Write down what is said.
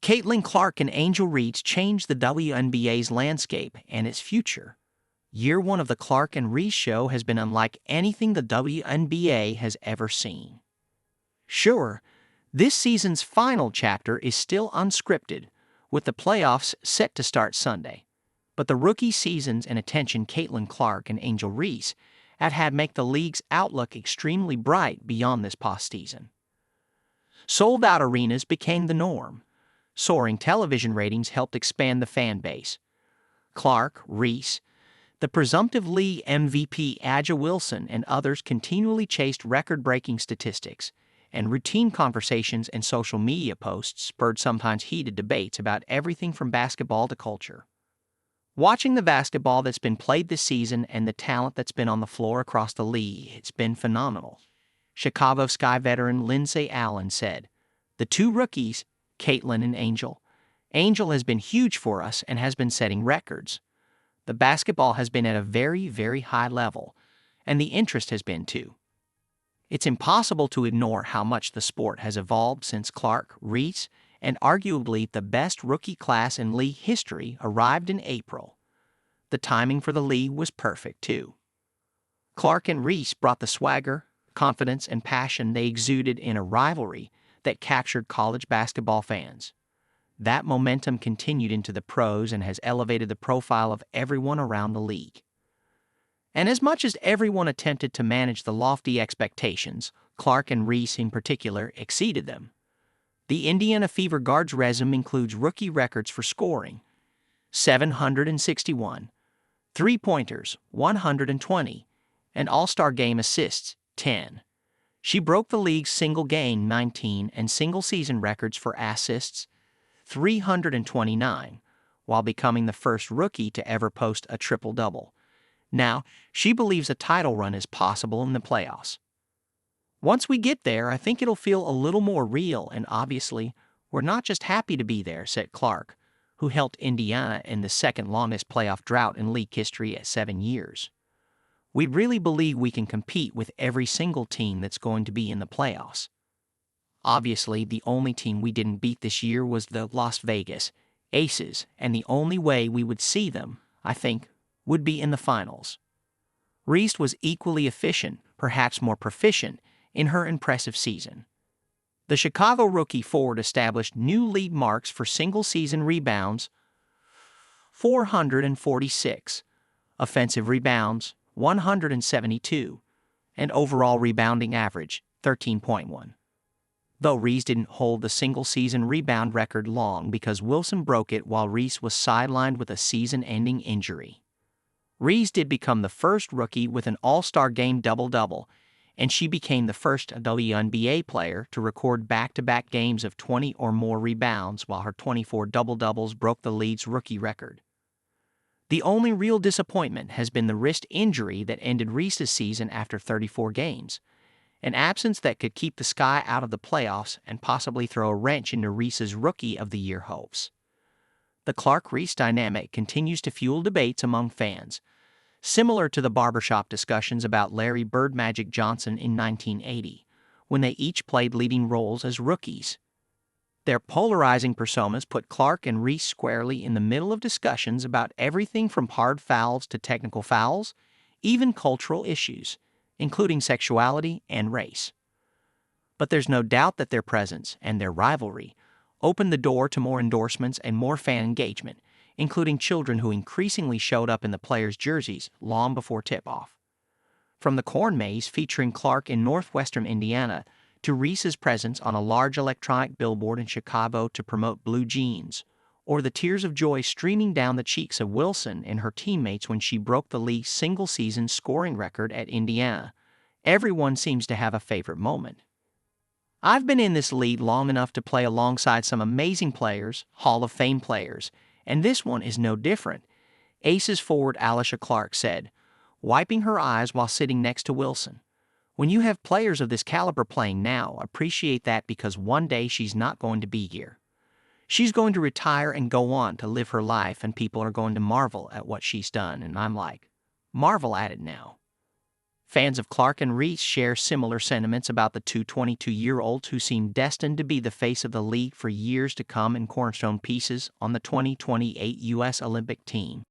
Clark and Angel Reese changed the WNBA's landscape and its future. Year one of the Clark and Reese Show has been unlike anything the WNBA has ever seen. Sure, this season's final chapter is still unscripted, with the playoffs set to start Sunday. But the rookie seasons and attention Clark and Angel Reese have had make the league's outlook extremely bright beyond this postseason. Sold-out arenas became the norm. Soaring television ratings helped expand the fan base. Clark, Reese, the presumptive league MVP A'ja Wilson, and others continually chased record-breaking statistics, and routine conversations and social media posts spurred sometimes heated debates about everything from basketball to culture. Watching the basketball that's been played this season and the talent that's been on the floor across the league, it's been phenomenal. Chicago Sky veteran Lindsay Allen said, "The two rookies, Caitlin and Angel. Angel has been huge for us and has been setting records. The basketball has been at a very, very high level, and the interest has been too. It's impossible to ignore how much the sport has evolved since Clark, Reese, and arguably the best rookie class in league history arrived in April. The timing for the league was perfect, too. Clark and Reese brought the swagger, confidence, and passion they exuded in a rivalry that captured college basketball fans. That momentum continued into the pros and has elevated the profile of everyone around the league. And as much as everyone attempted to manage the lofty expectations, Clark and Reese in particular exceeded them. The Indiana Fever Guard's resume includes rookie records for scoring, 761, three-pointers, 120, and All-Star Game assists, 10. She broke the league's single-game 19 and single-season records for assists, 329, while becoming the first rookie to ever post a triple-double. Now, she believes a title run is possible in the playoffs. Once we get there, I think it'll feel a little more real, and obviously, we're not just happy to be there," said Clark, who helped Indiana in the second-longest playoff drought in league history at 7 years. "We really believe we can compete with every single team that's going to be in the playoffs. Obviously, the only team we didn't beat this year was the Las Vegas Aces, and the only way we would see them, I think, would be in the finals." Reese was equally efficient, perhaps more proficient, in her impressive season. The Chicago rookie forward established new league marks for single-season rebounds, 446, offensive rebounds, 172, and overall rebounding average, 13.1. Though Reese didn't hold the single-season rebound record long because Wilson broke it while Reese was sidelined with a season-ending injury. Reese did become the first rookie with an All-Star Game double-double, and she became the first WNBA player to record back-to-back games of 20 or more rebounds, while her 24 double-doubles broke the league's rookie record. The only real disappointment has been the wrist injury that ended Reese's season after 34 games, an absence that could keep the Sky out of the playoffs and possibly throw a wrench into Reese's Rookie of the Year hopes. The Clark-Reese dynamic continues to fuel debates among fans, similar to the barbershop discussions about Larry Bird Magic Johnson in 1980, when they each played leading roles as rookies. Their polarizing personas put Clark and Reese squarely in the middle of discussions about everything from hard fouls to technical fouls, even cultural issues, including sexuality and race. But there's no doubt that their presence and their rivalry opened the door to more endorsements and more fan engagement, including children who increasingly showed up in the players' jerseys long before tip-off. From the corn maze featuring Clark in northwestern Indiana to Reese's presence on a large electronic billboard in Chicago to promote blue jeans, or the tears of joy streaming down the cheeks of Wilson and her teammates when she broke the league's single-season scoring record at Indiana, everyone seems to have a favorite moment. I've been in this league long enough to play alongside some amazing players, Hall of Fame players, and this one is no different, Aces forward Alicia Clark said, wiping her eyes while sitting next to Wilson. "When you have players of this caliber playing now, appreciate that because one day she's not going to be here. She's going to retire and go on to live her life, and people are going to marvel at what she's done," and I'm like, marvel at it now. Fans of Clark and Reese share similar sentiments about the two 22-year-olds who seem destined to be the face of the league for years to come and cornerstone pieces on the 2028 U.S. Olympic team.